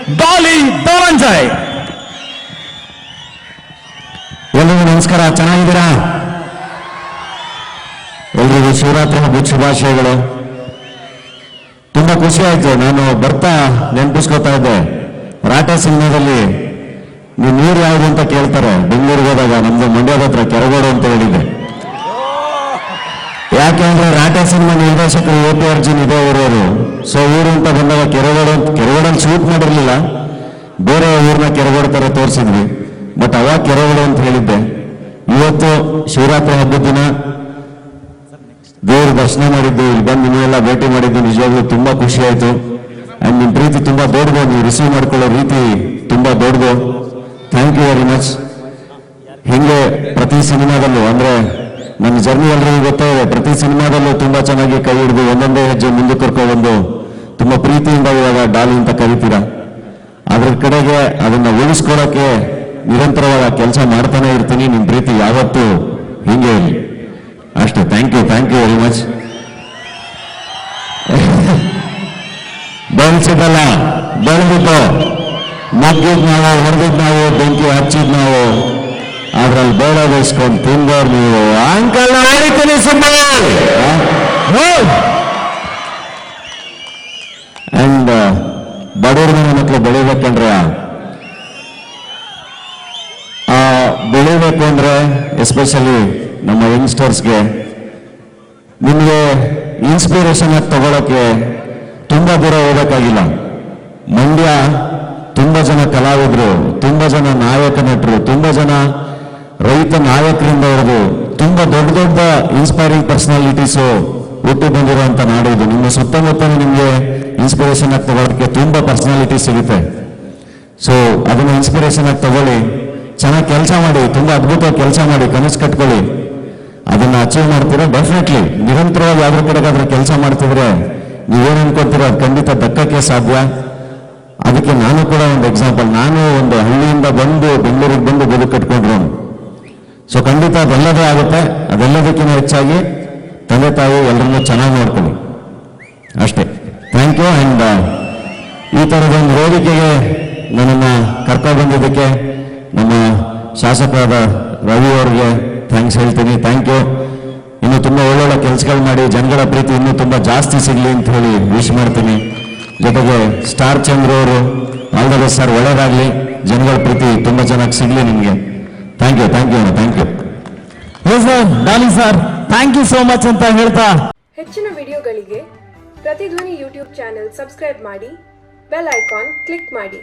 ಡಾಲಿ ಧನಂಜಯ್. ಎಲ್ರಿಗೂ ನಮಸ್ಕಾರ, ಚೆನ್ನಾಗಿದ್ದೀರಾ? ಎಲ್ರಿಗೂ ಶಿವರಾತ್ರಿ ಹಬ್ಬದ ಶುಭಾಶಯಗಳು. ತುಂಬಾ ಖುಷಿ ಆಯ್ತು. ನಾನು ಬರ್ತಾ ನೆನಪಿಸ್ಕೊತಾ ಇದ್ದೆ, ರಾಟೆ ಸಿನಿಮಾದಲ್ಲಿ ನೀವು ನೀರು ಯಾವುದು ಅಂತ ಕೇಳ್ತಾರೆ. ಬೆಂಗಳೂರಿಗೆ ಹೋದಾಗ ನಮ್ದು ಮಂಡ್ಯದ ಹತ್ರ ಕೆರಗೋಡು ಅಂತ ಹೇಳಿದೆ. ಯಾಕೆಂದ್ರೆ ರಾಟೆ ಸಿನಿಮಾ ನಿರ್ದೇಶಕರು AP ಅರ್ಜುನ್ ಇದೇ ಊರವರು. ಸೊ ಊರು ಅಂತ ಬಂದಾಗ ಕೆರಗೋಡಲ್ಲಿ ಶೂಟ್ ಮಾಡಿರ್ಲಿಲ್ಲ, ಬೇರೆ ಊರ್ನ ಕೆರಗೋಡು ತರ ತೋರಿಸಿದ್ವಿ. ಬಟ್ ಅವಾಗ ಕೆರಗೋಡು ಅಂತ ಹೇಳಿದ್ದೆ. ಇವತ್ತು ಶಿವರಾತ್ರಿ ಹಬ್ಬದ ದಿನ ದೇವ್ರ ದರ್ಶನ ಮಾಡಿದ್ದು, ಇಲ್ಲಿ ಬಂದು ನಿಮ್ಮನ್ನೆಲ್ಲ ಭೇಟಿ ಮಾಡಿದ್ದು ನಿಜವಾಗ್ಲೂ ತುಂಬಾ ಖುಷಿ ಆಯ್ತು. ಅಂಡ್ ನಿಮ್ ಪ್ರೀತಿ ತುಂಬಾ ದೊಡ್ಡದು, ನೀವು ರಿಸೀವ್ ಮಾಡ್ಕೊಳ್ಳೋ ರೀತಿ ತುಂಬಾ ದೊಡ್ಡದು. Thank you very much. ಹಿಂಗೆ ಪ್ರತಿ ಸಿನಿಮಾದಲ್ಲೂ, ಅಂದ್ರೆ ನನ್ನ ಜರ್ನಿ ಎಲ್ರಿಗೂ ಗೊತ್ತೇ ಇದೆ, ಪ್ರತಿ ಸಿನಿಮಾದಲ್ಲೂ ತುಂಬಾ ಚೆನ್ನಾಗಿ ಕೈ ಹಿಡಿದು ಒಂದೊಂದೇ ಹೆಜ್ಜೆ ಮುಂದೆ ಕರ್ಕೊಂಡು ತುಂಬಾ ಪ್ರೀತಿಯಿಂದ ಇವಾಗ ಡಾಲಿ ಅಂತ ಕರಿತೀರಾ. ಅದ್ರ ಕಡೆಗೆ ಅದನ್ನ ಉಳಿಸ್ಕೊಳಕ್ಕೆ ನಿರಂತರವಾದ ಕೆಲಸ ಮಾಡ್ತಾನೆ ಇರ್ತೀನಿ. ನಿಮ್ ಪ್ರೀತಿ ಯಾವತ್ತೂ ಹಿಂಗೆ ಇರಲಿ ಅಷ್ಟೇ. Thank you very much. ಬೆಳೆಸಿದಲ್ಲ, ಬೆಳೆದಿತ್ತು, ಮಗ್ಗಿದ್ ನಾವು, ಹೊಡೆದಿದ್ ನಾವು, ಬೆಂಕಿ ಹಚ್ಚಿದ್ ನಾವು, ಅದ್ರಲ್ಲಿ ಬೇಡ ಬಯಸ್ಕೊಂಡು ತಿಂದವ್ರು ನೀವು. ಅಂಕಲ್ ಹೊಡಿತೀನಿ ಸುಮ್ಮನೆ. ಅಂಡ್ ಬಡವ್ರ ಮಕ್ಕಳು ಬೆಳಿಬೇಕಂದ್ರೆ, ಬೆಳಿಬೇಕು ಅಂದ್ರೆ ಎಸ್ಪೆಷಲಿ ನಮ್ಮ ಯಂಗ್ಸ್ಟರ್ಸ್ಗೆ ನಿಮಗೆ ಇನ್ಸ್ಪಿರೇಷನ್ ಆಗಿ ತಗೊಳಕ್ಕೆ ತುಂಬಾ ದೂರ ಹೋಗಬೇಕಾಗಿಲ್ಲ. ಮಂಡ್ಯ ತುಂಬಾ ಜನ ಕಲಾವಿದರು, ತುಂಬಾ ಜನ ನಾಯಕ ನಟರು, ತುಂಬಾ ಜನ ರೈತ ನಾಯಕರಿಂದ ಹಿಡಿದು ತುಂಬಾ ದೊಡ್ಡ ದೊಡ್ಡ ಇನ್ಸ್ಪೈರಿಂಗ್ ಪರ್ಸನಾಲಿಟೀಸು ಹುಟ್ಟಿ ಬಂದಿರುವಂತ ನಾಡು ಇದು. ನಿಮ್ಮ ಸುತ್ತಮುತ್ತ ನಿಮಗೆ ಇನ್ಸ್ಪಿರೇಷನ್ ಆಗಿ ತಗೊಳ್ಳೋದಕ್ಕೆ ತುಂಬಾ ಪರ್ಸನಾಲಿಟಿ ಸಿಗುತ್ತೆ. ಸೊ ಅದನ್ನ ಇನ್ಸ್ಪಿರೇಷನ್ ಆಗಿ ತಗೊಳ್ಳಿ, ಚೆನ್ನಾಗಿ ಕೆಲಸ ಮಾಡಿ, ತುಂಬಾ ಅದ್ಭುತವಾಗಿ ಕೆಲಸ ಮಾಡಿ, ಕನಸು ಕಟ್ಕೊಳ್ಳಿ. ಅದನ್ನ ಅಚೀವ್ ಮಾಡ್ತೀರಾ ಡೆಫಿನೆಟ್ಲಿ. ನಿರಂತರವಾಗಿ ಯಾವ್ದ್ರ ಕಡೆಗಾದ್ರೂ ಕೆಲಸ ಮಾಡ್ತಿದ್ರೆ ನೀವೇನು ಅನ್ಕೊತೀರೋ ಅದು ಖಂಡಿತ ದಕ್ಕಕ್ಕೆ ಸಾಧ್ಯ. ಅದಕ್ಕೆ ನಾನು ಕೂಡ ಒಂದು ಎಕ್ಸಾಂಪಲ್. ನಾನು ಒಂದು ಹಳ್ಳಿಯಿಂದ ಬಂದು ಬೆಂಗಳೂರಿಗೆ ಬಂದು ಬದುಕು ಕಟ್ಕೊಂಡ್ರು. ಸೊ ಖಂಡಿತ ಅದೆಲ್ಲದೇ ಆಗುತ್ತೆ. ಅದೆಲ್ಲದಕ್ಕಿಂತ ಹೆಚ್ಚಾಗಿ ತಂದೆ ತಾಯಿ ಎಲ್ಲರನ್ನೂ ಚೆನ್ನಾಗಿ ನೋಡ್ಕೊಳ್ಳಿ ಅಷ್ಟೇ. Thank you. ಅಂಡ್ ಈ ಥರದೊಂದು ವೇದಿಕೆಗೆ ನನ್ನನ್ನು ಕರ್ಕೊಂಡು ಬಂದಿದ್ದಕ್ಕೆ ನಮ್ಮ ಶಾಸಕರಾದ ರವಿ ಅವರಿಗೆ ಥ್ಯಾಂಕ್ಸ್ ಹೇಳ್ತೀನಿ. Thank you. ಇನ್ನು ತುಂಬಾ ಒಳ್ಳೊಳ್ಳೆ ಕೆಲಸಗಳು ಮಾಡಿ ಜನಗಳ ಪ್ರೀತಿ ಇನ್ನೂ ತುಂಬಾ ಜಾಸ್ತಿ ಸಿಗ್ಲಿ ಅಂತ ಹೇಳಿ ವಿಶ್ ಮಾಡ್ತೀನಿ. ಜೊತೆಗೆ ಸ್ಟಾರ್ ಚಂದ್ರ ಅವರು ಆಲ್ ದ ಬೆಸ್ಟ್ ಸರ್, ಒಳ್ಳೇದಾಗ್ಲಿ, ಜನಗಳ ಪ್ರೀತಿ ತುಂಬಾ ಚೆನ್ನಾಗಿ ಸಿಗ್ಲಿ ನಿಮಗೆ. Thank you thank you. Daali sir, thank you so much ಅಂತ ಹೇಳ್ತಾ, ಹೆಚ್ಚಿನ ವಿಡಿಯೋಗಳಿಗೆ ಪ್ರತಿಧ್ವನಿ ಯೂಟ್ಯೂಬ್ ಚಾನೆಲ್ ಸಬ್ಸ್ಕ್ರೈಬ್ ಮಾಡಿ, ಬೆಲ್ ಐಕಾನ್ ಕ್ಲಿಕ್ ಮಾಡಿ.